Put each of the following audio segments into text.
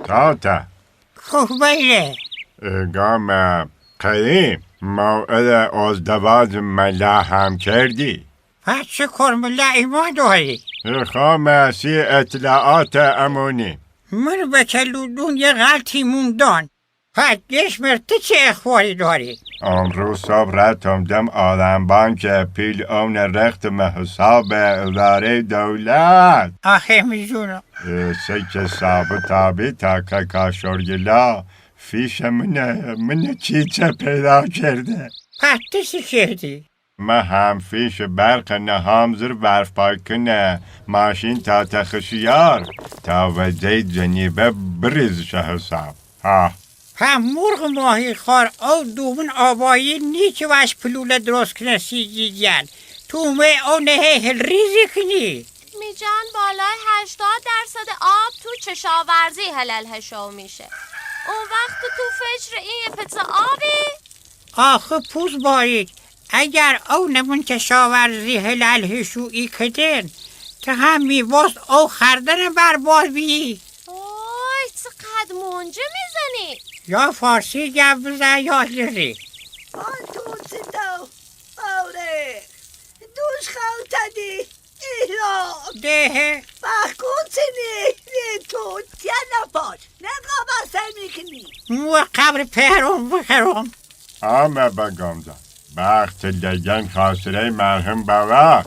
تا خب بله. گام کریم موعد ازدواج ملا هم کردی؟ پس چه کار ملعی ما داری؟ خامسی اطلاعات امونی من به کلودون یه غلطی موندان. پس گشمرته چه اخباری داری؟ امروز صبح رفتم آدم بانک پیل اون رختم حساب اداره دولت آخه میزونم سکه ثابتابی تا که کاشورگلا فیش من چیچه پیدا کرده. پس چی کردی؟ ما هم فیش برق نهام زر برف پاکنه ماشین تا تخشیار تا وجه جنیبه بریزش حساب هم مرغ ماهی خار او دومن آبایی نیچه وش پلوله درست کنه سیگیگن تومه او نهه ریزی کنی. میجان بالای 80% آب تو چشاورزی هلل هشو میشه. اون وقت تو فجر این پتزا آبی؟ آخه پوز باید اگر او نمون کشاورزی هلل هشویی کدن که هم میواست او خردن برباز بی. اوی چقدر منجه میزنی؟ یا فارسی گپ بزن یا لری. آنتون سیدو آره دوش خوتدی ایلا ده بخکوتنی تو تیا نپاش نقا بسر میکنی مو قبر پهرون بخرم. آمه بگم جان بخت لگن خاصره مرهم بوا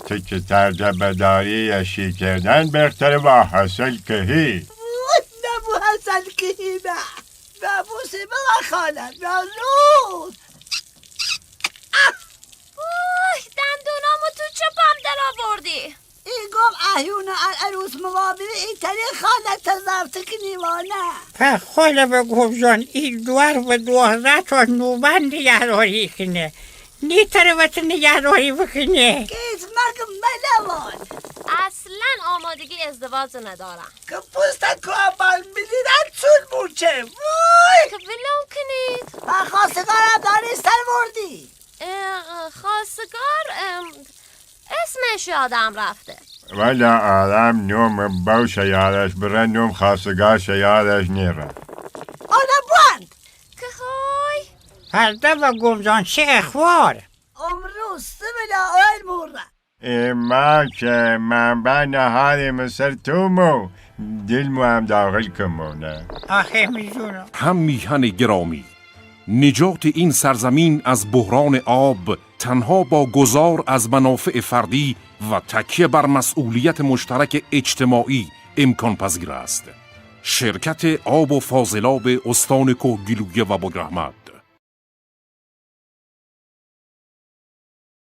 که ترجه بداری یشی کردن بهتر با حاصل کهی نبو حسن کهی نه نبو سیبه خانم نازون اوه دندونامو تو چپم در آوردی. این گم احیونه عروس موابیر این تری خانه تزافت کنی وانه په خاله بگم جان این دوار و 12 تا نوبند نگهداری کنه نیتره وقت نگهداری بکنه کیز مگم ملوان اصلا آمادگی ازدواج ندارم. که پوست کوابال میدیدن چون موچه وای که ولو کنید. و خواستگارم داری سر وردی خواستگار اسمش یادم رفته. ولا آدم نوم باشه یادش بره نوم خواستگاش یادش نیره آنه باند که خوی پرده بگم جان چه اخبار؟ امروز سبلا آل مورا ما که منبع نهاری مصر تومو دلمو هم داخل کمونه آخه میزونم هم میهن گرامی، نجات این سرزمین از بحران آب تنها با گذار از منافع فردی و تکیه بر مسئولیت مشترک اجتماعی امکان پذیر است. شرکت آب و فاضلاب استان کوهگیلویه و بوگرحمت